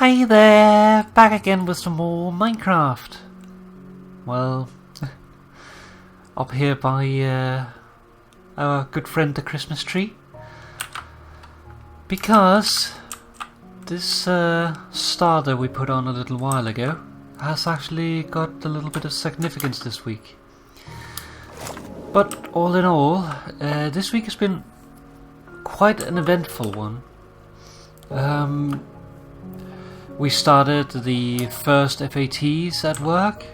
Hey there, back again with some more Minecraft. Well, up here by our good friend the Christmas tree. Because this star that we put on a little while ago has actually got a little bit of significance this week. But all in all, this week has been quite an eventful one. We started the first FATs at work,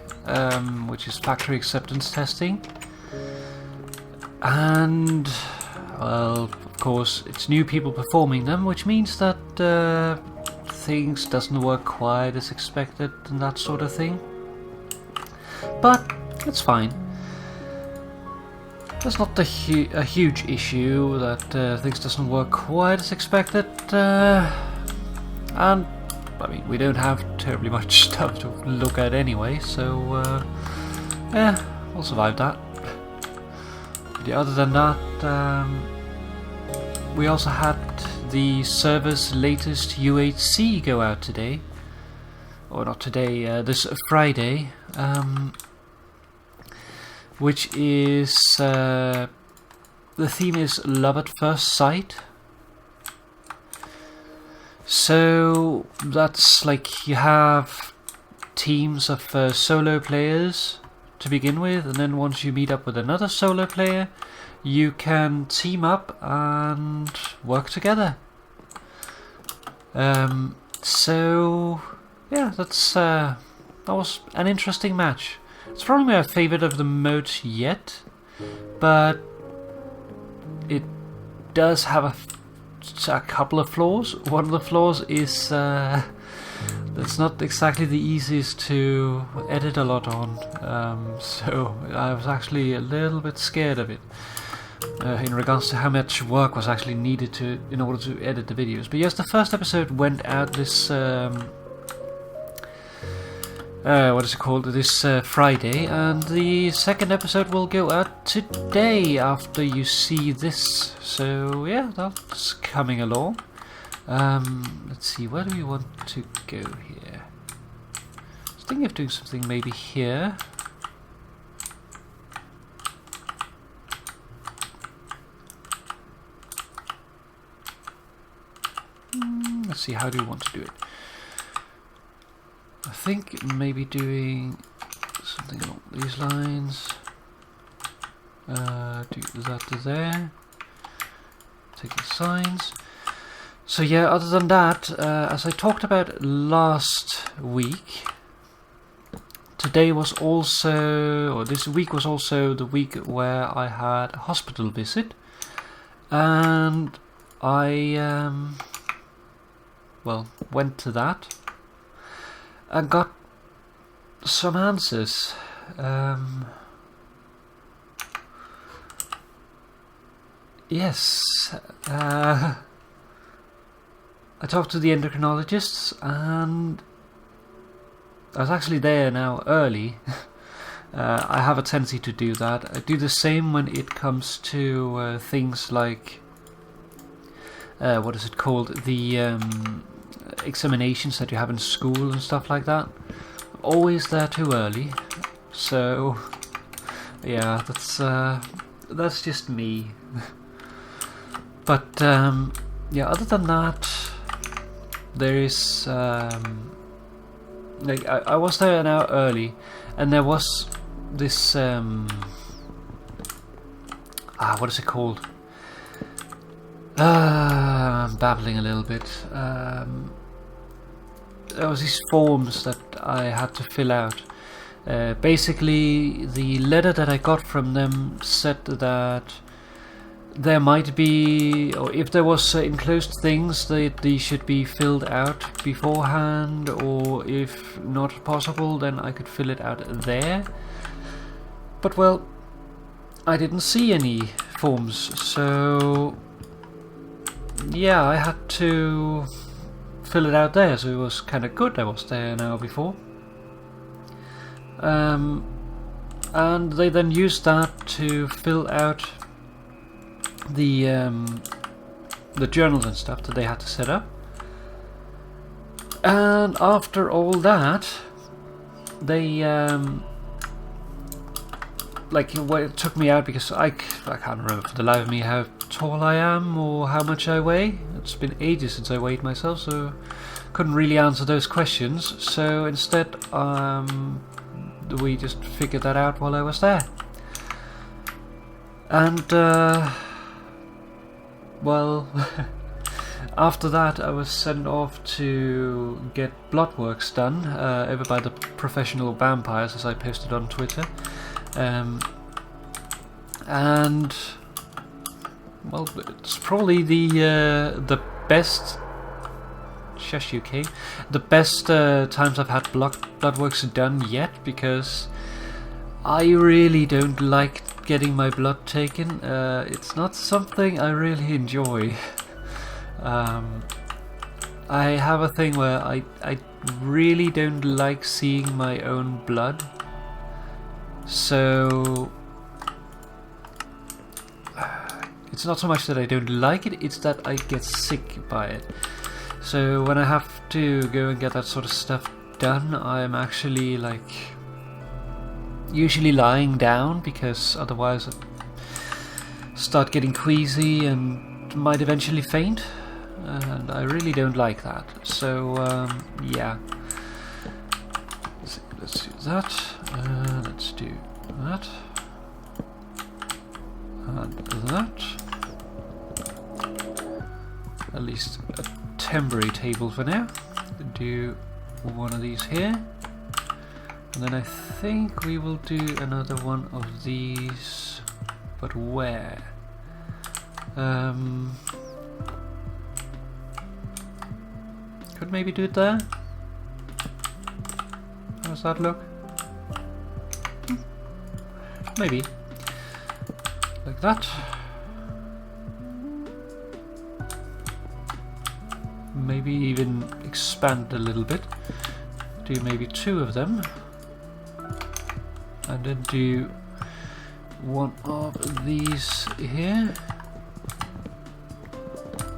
which is factory acceptance testing. And, well, of course, it's new people performing them, which means that things doesn't work quite as expected and that sort of thing. But it's fine. That's not a huge issue that things doesn't work quite as expected. And I mean, we don't have terribly much stuff to look at anyway, so yeah, we'll survive that. But other than that, we also had the server's latest UHC go out today. Or not today, this Friday. Which is, the theme is Love at First Sight. So that's like you have teams of solo players to begin with, and then once you meet up with another solo player, you can team up and work together. So yeah, that was an interesting match. It's probably my favourite of the modes yet, but it does have a couple of flaws. One of the flaws is it's not exactly the easiest to edit a lot on, so I was actually a little bit scared of it in regards to how much work was actually needed in order to edit the videos. But yes, the first episode went out this this Friday, and the second episode will go out today after you see this. So yeah, that's coming along. Let's see, where do we want to go here? I was thinking of doing something maybe here. Let's see, how do we want to do it? I think maybe doing something along these lines. Do that to there. Take the signs. So yeah, other than that, as I talked about last week, today was also, or this week was also the week where I had a hospital visit, and I well, went to that and got some answers. Yes, I talked to the endocrinologists, and I was actually there now early. I have a tendency to do that. I do the same when it comes to things like what is it called? The examinations that you have in school and stuff like that. Always there too early. So yeah, that's just me. But yeah, other than that, there is like I was there an hour early, and there was this what is it called? I'm babbling a little bit. There was these forms that I had to fill out. Basically, the letter that I got from them said that there might be, or if there was enclosed things, that these should be filled out beforehand, or if not possible, then I could fill it out there. But well, I didn't see any forms, so yeah, I had to fill it out there, so it was kind of good I was there an hour before. And they then used that to fill out the journals and stuff that they had to set up. And after all that, they like it took me out because I can't remember for the life of me how tall I am or how much I weigh. It's been ages since I weighed myself, so couldn't really answer those questions. So instead, we just figured that out while I was there. And well, after that I was sent off to get blood works done over by the professional vampires, as I posted on Twitter. And well, it's probably the best. Shush, UK. The best times I've had blood works done yet, because I really don't like getting my blood taken. It's not something I really enjoy. I have a thing where I really don't like seeing my own blood. So it's not so much that I don't like it, it's that I get sick by it. So when I have to go and get that sort of stuff done, I'm actually like usually lying down, because otherwise I start getting queasy and might eventually faint, and I really don't like that. So yeah, let's do that, let's do that, and that. At least a temporary table for now. Do one of these here, and then I think we will do another one of these, but where? Could maybe do it there. How does that look? Maybe like that. Maybe even expand a little bit. Do maybe 2 of them, and then do one of these here,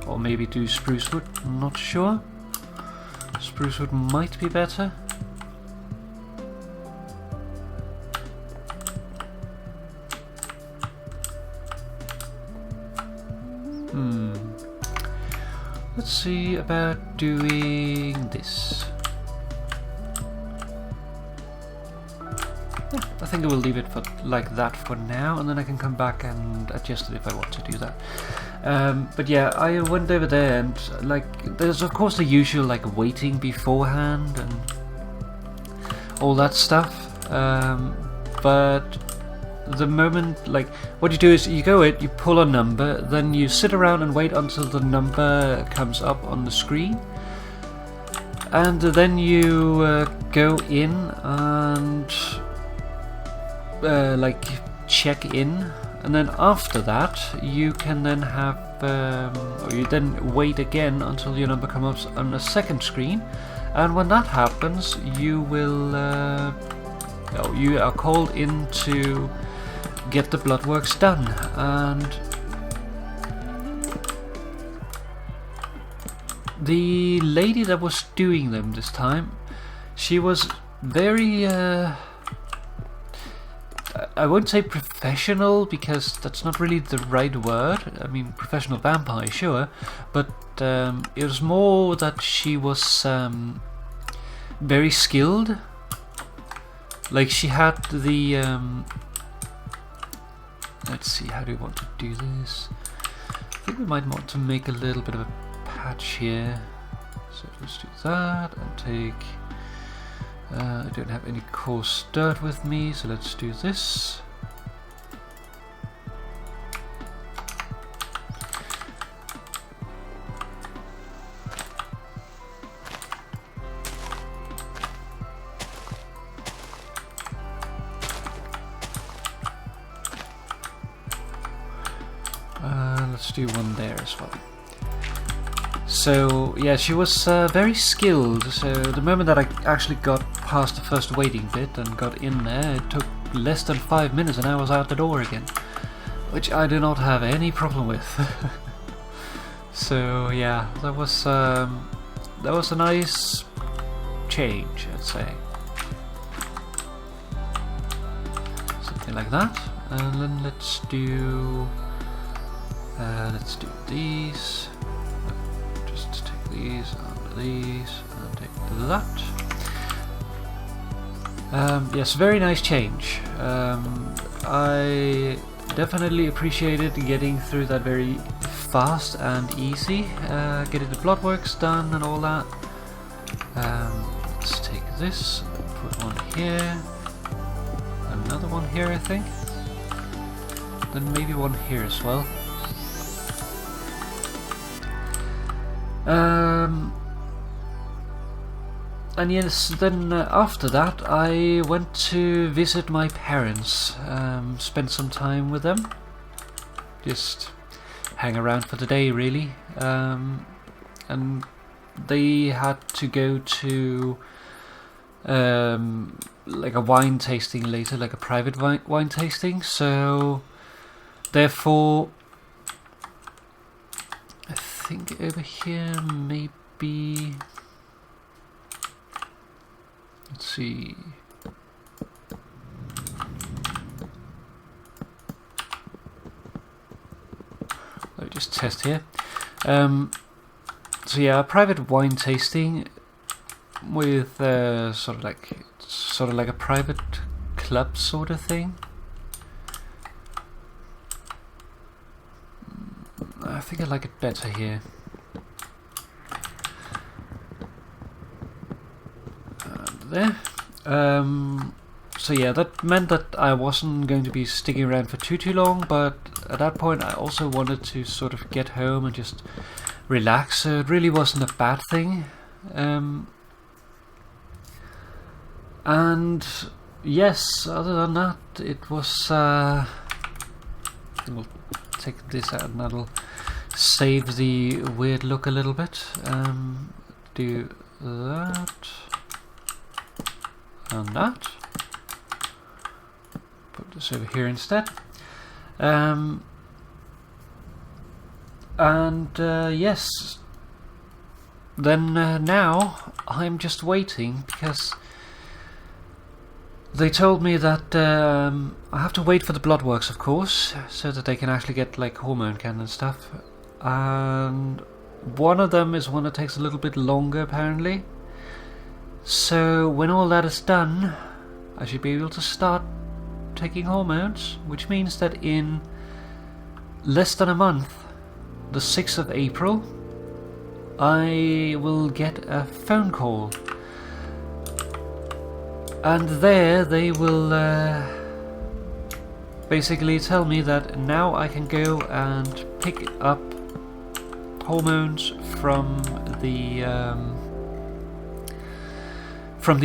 or maybe do spruce wood. I'm not sure. Spruce wood might be better. Let's see about doing this. Yeah, I think I will leave it for like that for now, and then I can come back and adjust it if I want to do that. But yeah, I went over there, and like there's of course the usual like waiting beforehand and all that stuff. But the moment, like, what you do is you go in, you pull a number, then you sit around and wait until the number comes up on the screen, and then you go in and like check in, and then after that you can then have or you then wait again until your number comes up on a second screen, and when that happens you will you are called in to get the blood works done. And the lady that was doing them this time, she was very I won't say professional, because that's not really the right word. I mean, professional vampire, sure, but it was more that she was very skilled. Like, she had the let's see, how do we want to do this? I think we might want to make a little bit of a patch here. So let's do that and take I don't have any coarse dirt with me, so let's do this. Let's do one there as well. So yeah, she was very skilled. So the moment that I actually got past the first waiting bit and got in there, it took less than 5 minutes and I was out the door again, which I do not have any problem with. So yeah, that was a nice change, I'd say. Something like that. And then let's do these. Just take these and take that. Yes, very nice change. I definitely appreciated getting through that very fast and easy, getting the blood works done and all that. Let's take this, put one here, another one here I think, then maybe one here as well. And yes, then after that I went to visit my parents, spent some time with them, just hang around for the day really, and they had to go to like a wine tasting later, like a private wine tasting, so therefore I think over here maybe, let's see, let me just test here. So yeah, a private wine tasting with sort of like a private club sort of thing. I think I like it better here. There. So yeah, that meant that I wasn't going to be sticking around for too long, but at that point I also wanted to sort of get home and just relax, so it really wasn't a bad thing. And yes, other than that, it was we'll take this out and that'll save the weird look a little bit. Do that and that. Put this over here instead. Yes, then now I'm just waiting, because they told me that I have to wait for the blood works, of course, so that they can actually get like hormone count and stuff, and one of them is one that takes a little bit longer apparently. So when all that is done, I should be able to start taking hormones, which means that in less than a month, the 6th of April, I will get a phone call, and there they will basically tell me that now I can go and pick up hormones from the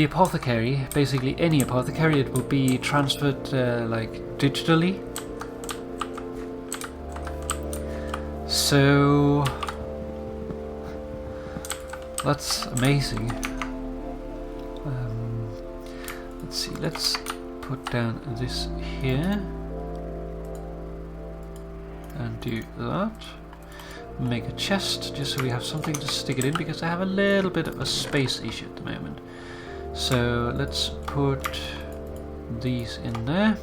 apothecary, basically any apothecary. It will be transferred like digitally. So that's amazing. Let's see, let's put down this here and do that. Make a chest just so we have something to stick it in, because I have a little bit of a space issue at the moment. So let's put these in there.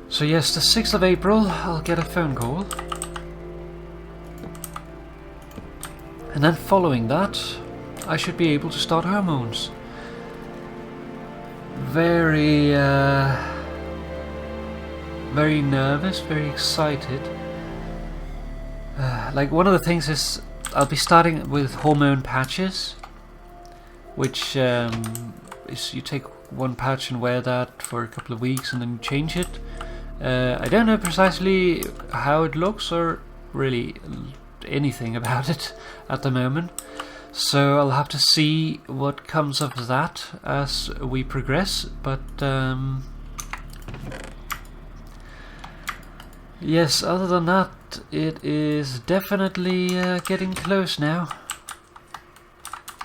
So yes, the 6th of April I'll get a phone call, and then following that I should be able to start hormones. Very very nervous, very excited. Like, one of the things is I'll be starting with hormone patches, which is you take one patch and wear that for a couple of weeks and then you change it. I don't know precisely how it looks or really anything about it at the moment, so I'll have to see what comes of that as we progress, but yes, other than that, it is definitely getting close now.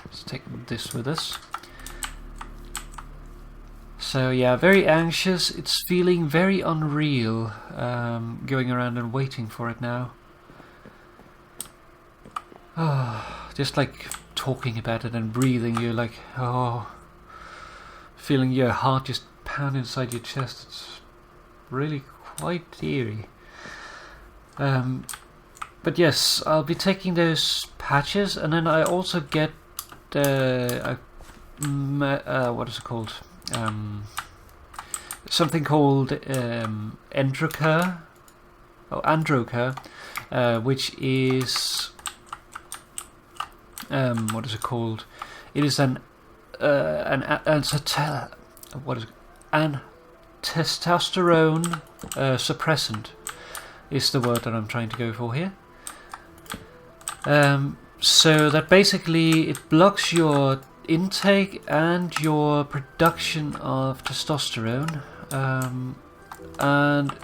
Let's take this with us. So yeah, very anxious. It's feeling very unreal, going around and waiting for it now. just like talking about it and breathing, you're like, feeling your heart just pound inside your chest. It's really quite eerie. But yes, I'll be taking those patches, and then I also get what is it called? Something called Androcur, which is what is it called? It is an testosterone suppressant is the word that I'm trying to go for here. So that basically it blocks your intake and your production of testosterone, and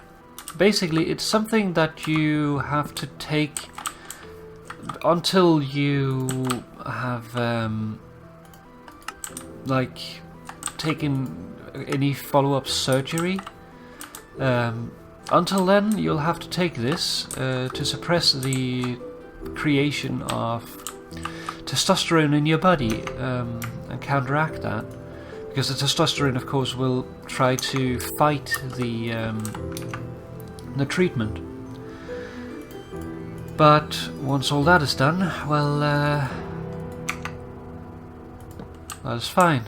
basically it's something that you have to take until you have like taken any follow-up surgery. Until then, you'll have to take this to suppress the creation of testosterone in your body and counteract that, because the testosterone, of course, will try to fight the treatment. But once all that is done, well, that's fine.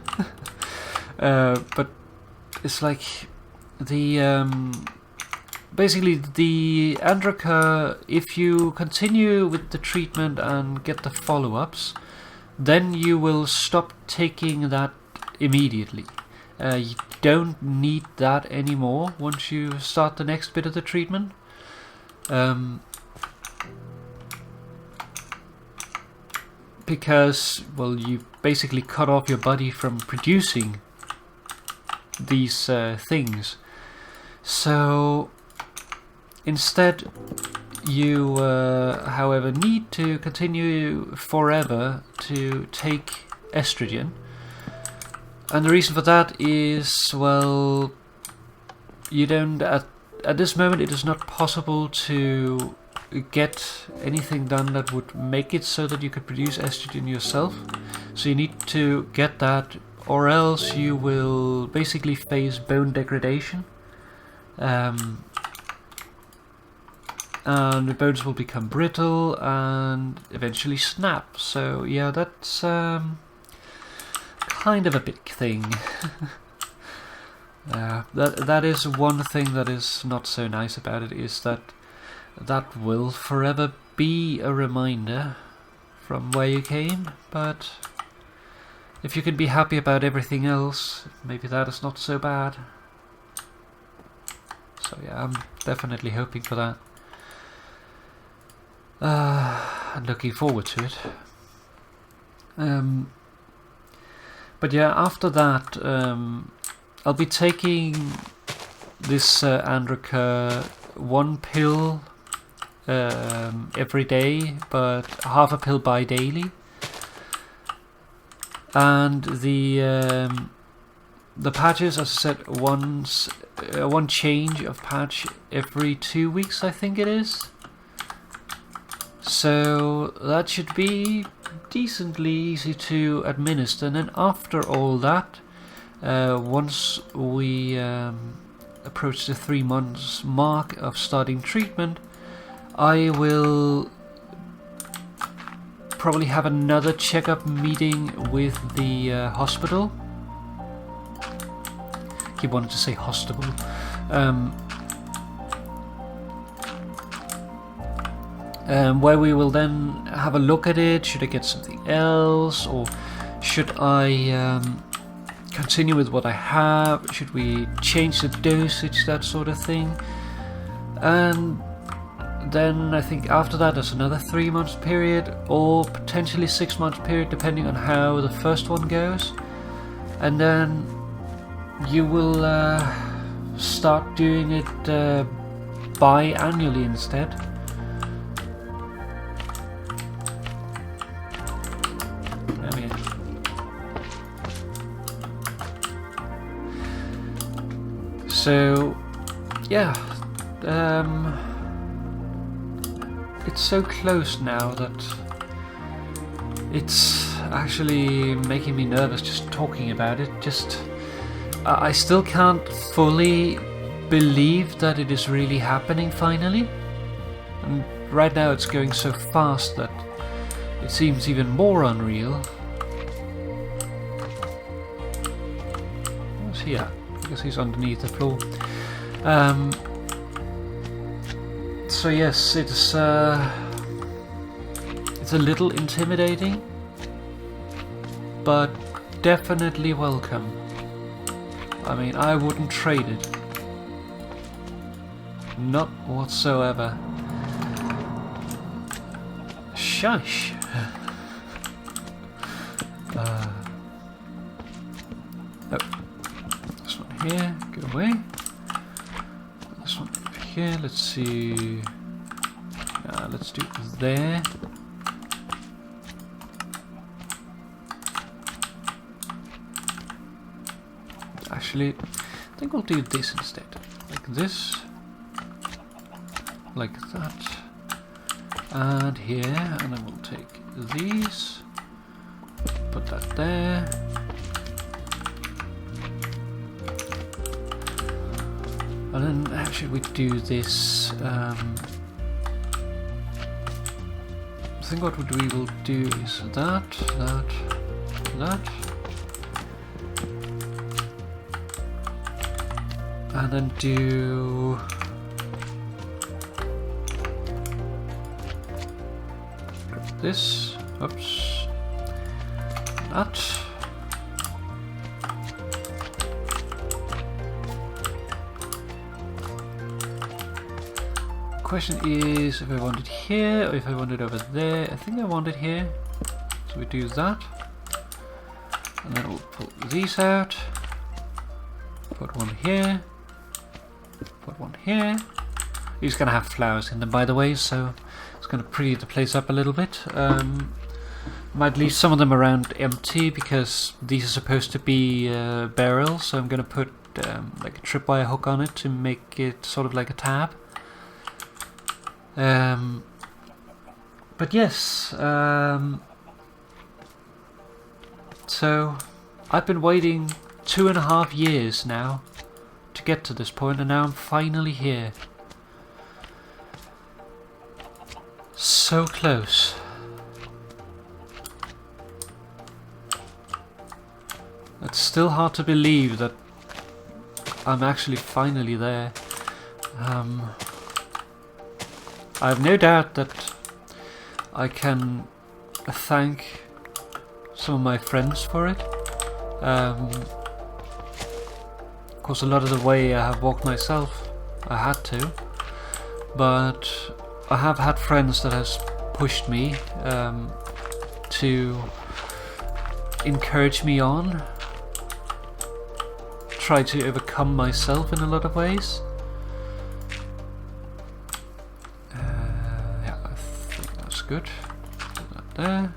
But it's like the basically the Androcur, if you continue with the treatment and get the follow-ups, then you will stop taking that immediately. You don't need that anymore once you start the next bit of the treatment. Because, well, you basically cut off your body from producing these things. So instead, you, however, need to continue forever to take estrogen. And the reason for that is, well, you don't, at this moment it is not possible to get anything done that would make it so that you could produce estrogen yourself. So you need to get that, or else you will basically face bone degradation. And the bones will become brittle and eventually snap. So yeah, that's kind of a big thing. That is one thing that is not so nice about it, is that will forever be a reminder from where you came. But if you can be happy about everything else, maybe that is not so bad. So yeah, I'm definitely hoping for that. And looking forward to it. But yeah, after that, I'll be taking this Androcur, one pill every day, but half a pill bi-daily. And the patches, as I said, one change of patch every 2 weeks, I think it is. So that should be decently easy to administer. And then after all that, once we approach the 3 months mark of starting treatment, I will probably have another checkup meeting with the hospital. Keep wanting to say hospital. Where we will then have a look at it. Should I get something else, or should I continue with what I have? Should we change the dosage, that sort of thing? And then I think after that there's another 3 months period, or potentially 6 months period, depending on how the first one goes. And then you will start doing it bi-annually instead. So, yeah, it's so close now that It's actually making me nervous just talking about it. I still can't fully believe that it is really happening finally. And right now it's going so fast that it seems even more unreal. Where's he at? I guess he's underneath the floor. So yes, it's a little intimidating, but definitely welcome. I mean, I wouldn't trade it. Not whatsoever. Shush! Oh, this one here, go away. This one over here, let's see. Let's do it there. Actually, I think we'll do this instead. Like this. Like that. And here, and then we'll take these. Put that there. And then how should we do this? I think what we will do is that. And then do this. Oops. That. Question is if I want it here or if I want it over there. I think I want it here. So we do that. And then we'll pull these out. Put one here. Put one here. These gonna have flowers in them, by the way, so it's gonna pretty the place up a little bit. Might leave some of them around empty because these are supposed to be barrels, so I'm gonna put like a tripwire hook on it to make it sort of like a tab. But yes, so I've been waiting 2.5 years now to get to this point, and now I'm finally here. So close. It's still hard to believe that I'm actually finally there. I have no doubt that I can thank some of my friends for it. Of course, a lot of the way I have walked myself, I had to, but I have had friends that has pushed me to encourage me on, try to overcome myself in a lot of ways. Yeah, I think that's good. Put that there.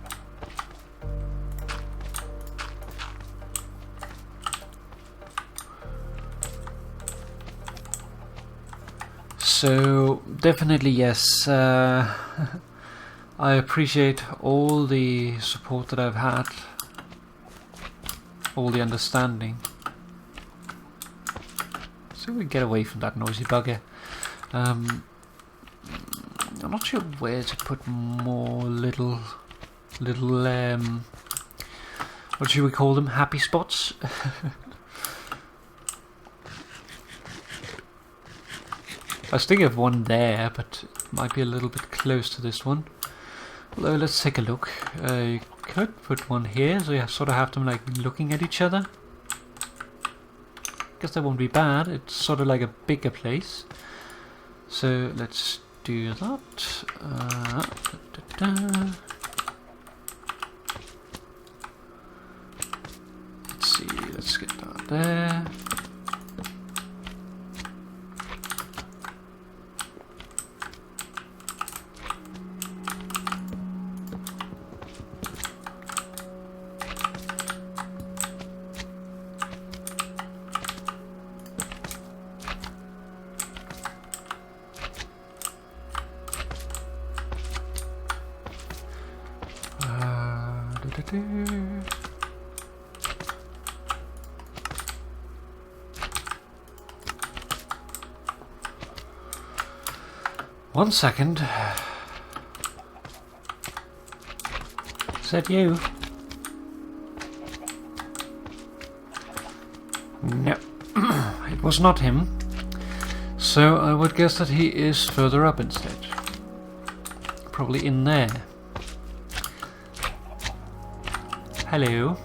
So definitely yes, I appreciate all the support that I've had, all the understanding. So we get away from that noisy bugger. I'm not sure where to put more little what should we call them? Happy spots? I was thinking of one there, but it might be a little bit close to this one. Although, let's take a look. You could put one here, so you sort of have them like looking at each other. Guess that won't be bad. It's sort of like a bigger place. So let's do that. Let's see. Let's get that there. 1 second. Is that you? No, it was not him. So I would guess that he is further up instead. Probably in there. Hello.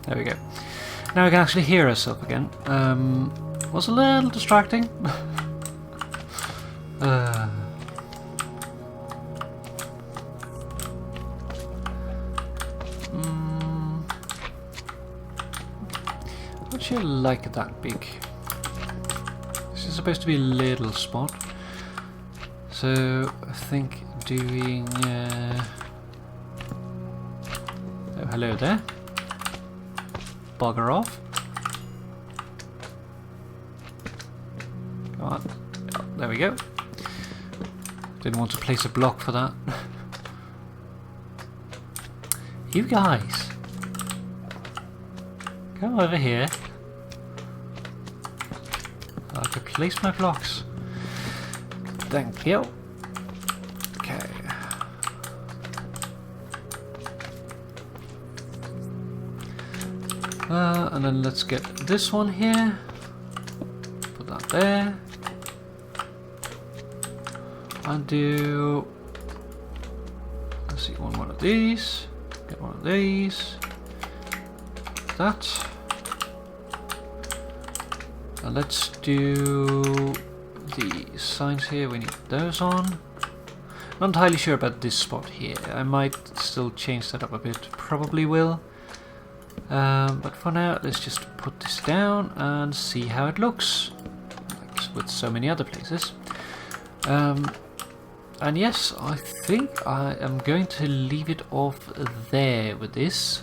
There we go. Now we can actually hear ourselves again. Was a little distracting. Don't you like that big? This is supposed to be a little spot. So I think doing. Oh, hello there. Bugger off. Come on. Oh, there we go. Didn't want to place a block for that. You guys. Come over here. I have to place my blocks. Thank you. Okay. And then let's get this one here. Put that there. And do. Let's see, one of these. Get one of these. That. And let's do the signs here. We need those on. Not entirely sure about this spot here. I might still change that up a bit. Probably will. But for now, let's just put this down and see how it looks. Like with so many other places. And yes, I think I am going to leave it off there with this.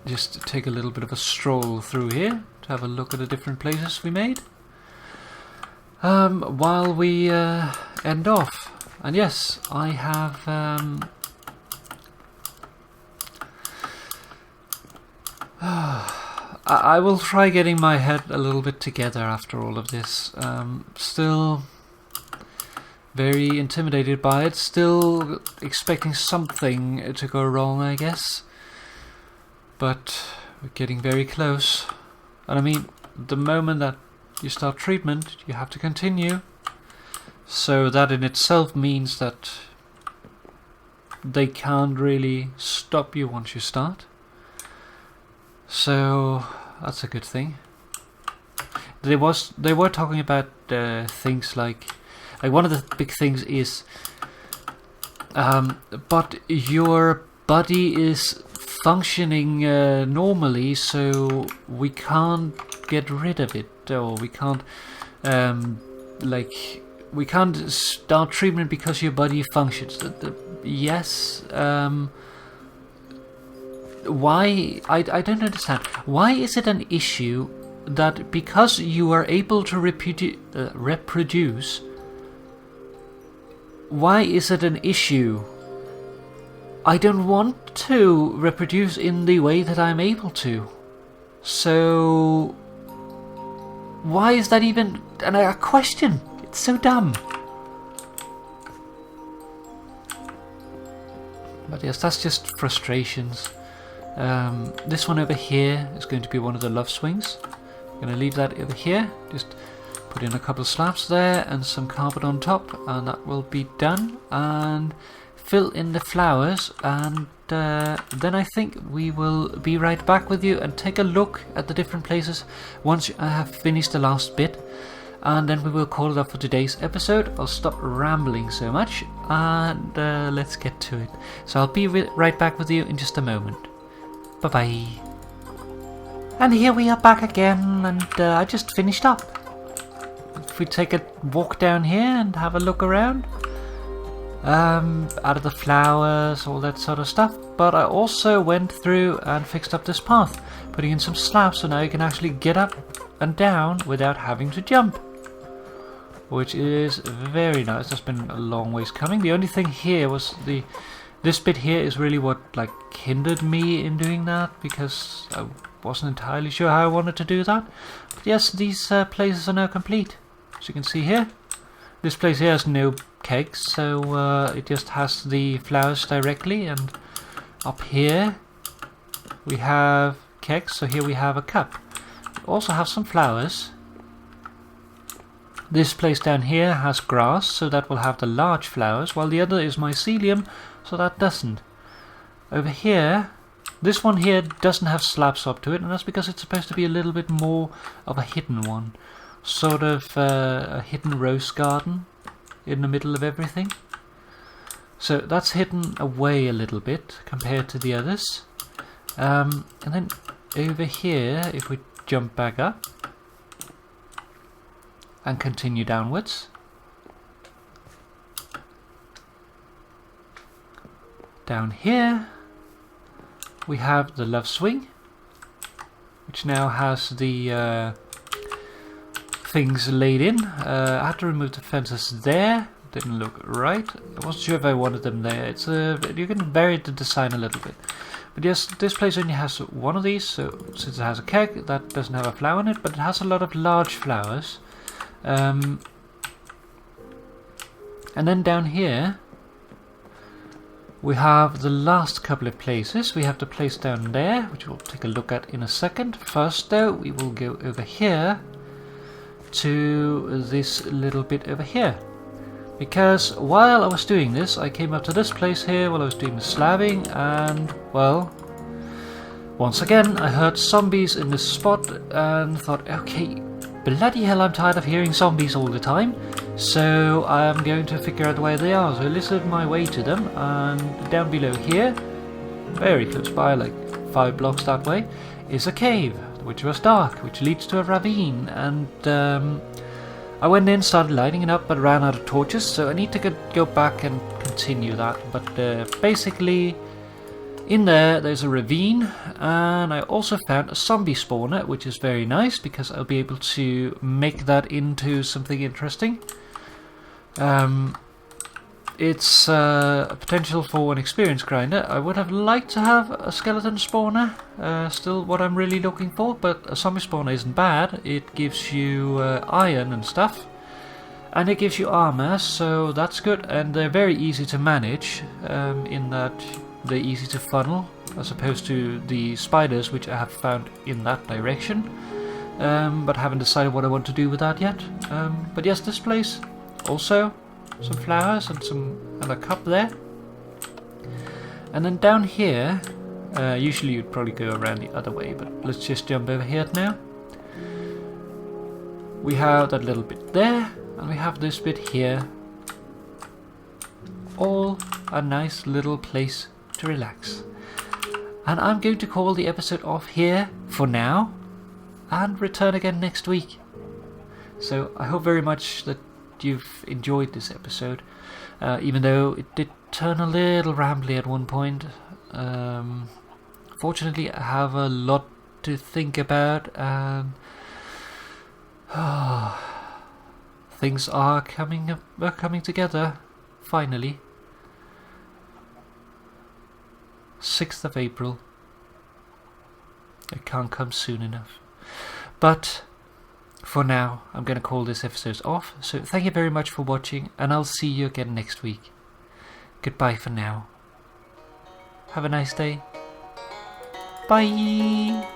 Just take a little bit of a stroll through here to have a look at the different places we made. While we end off. And yes, I have I will try getting my head a little bit together after all of this. Still very intimidated by it, still expecting something to go wrong, I guess. But we're getting very close. And I mean, the moment that you start treatment, you have to continue. So that in itself means that they can't really stop you once you start. So that's a good thing. They were talking about things like one of the big things is but your body is functioning normally, so we can't get rid of it, or we can't we can't start treatment because your body functions. Yes. Why? I don't understand. Why is it an issue that because you are able to reproduce, why is it an issue? I don't want to reproduce in the way that I'm able to. So why is that even a question? It's so dumb. But yes, that's just frustrations. This one over here is going to be one of the love swings. I'm going to leave that over here. Just put in a couple of slabs there and some carpet on top, and that will be done. And fill in the flowers, and then I think we will be right back with you and take a look at the different places once I have finished the last bit. And then we will call it up for today's episode. I'll stop rambling so much and let's get to it. So I'll be right back with you in just a moment. Bye bye. And here we are back again, and I just finished up. If we take a walk down here and have a look around. added the flowers, all that sort of stuff. But I also went through and fixed up this path, putting in some slabs so now you can actually get up and down without having to jump, which is very nice. That's been a long ways coming. The only thing here was this bit here is really what like hindered me in doing that, because I wasn't entirely sure how I wanted to do that. But yes, these places are now complete. As you can see here, this place here has no kegs, so it just has the flowers directly, and up here we have kegs, so here we have a cup. We also have some flowers. This place down here has grass, so that will have the large flowers, while the other is mycelium, so that doesn't. Over here, this one here doesn't have slabs up to it, and that's because it's supposed to be a little bit more of a hidden one. Sort of a hidden rose garden in the middle of everything. So that's hidden away a little bit compared to the others. And then over here, if we jump back up and continue downwards, down here we have the love swing, which now has the things laid in. I had to remove the fences there. Didn't look right. I wasn't sure if I wanted them there. It's you can vary the design a little bit. But yes, this place only has one of these, so since it has a keg, that doesn't have a flower in it, but it has a lot of large flowers. And then down here we have the last couple of places. We have the place down there, which we'll take a look at in a second. First though, we will go over here to this little bit over here, because while I was doing this, I came up to this place here while I was doing the slabbing, and well, once again I heard zombies in this spot and thought, okay, bloody hell, I'm tired of hearing zombies all the time, so I'm going to figure out where they are. So I lizarded my way to them, and down below here, very close by, like 5 blocks that way, is a cave, which was dark, which leads to a ravine, and I went in, started lighting it up, but ran out of torches, so I need to go back and continue that. But basically, in there's a ravine, and I also found a zombie spawner, which is very nice, because I'll be able to make that into something interesting. It's a potential for an experience grinder. I would have liked to have a skeleton spawner, still what I'm really looking for, but a zombie spawner isn't bad. It gives you iron and stuff, and it gives you armor, so that's good, and they're very easy to manage, in that they're easy to funnel, as opposed to the spiders, which I have found in that direction, but haven't decided what I want to do with that yet. But yes, this place also some flowers and a cup there. And then down here, usually you'd probably go around the other way, but let's just jump over here now. We have that little bit there, and we have this bit here. All a nice little place to relax. And I'm going to call the episode off here for now, and return again next week. So I hope very much that you've enjoyed this episode, even though it did turn a little rambly at one point. Fortunately, I have a lot to think about, and things are coming together finally. 6th of April. It can't come soon enough. But for now, I'm going to call this episode off. So thank you very much for watching, and I'll see you again next week. Goodbye for now. Have a nice day. Bye.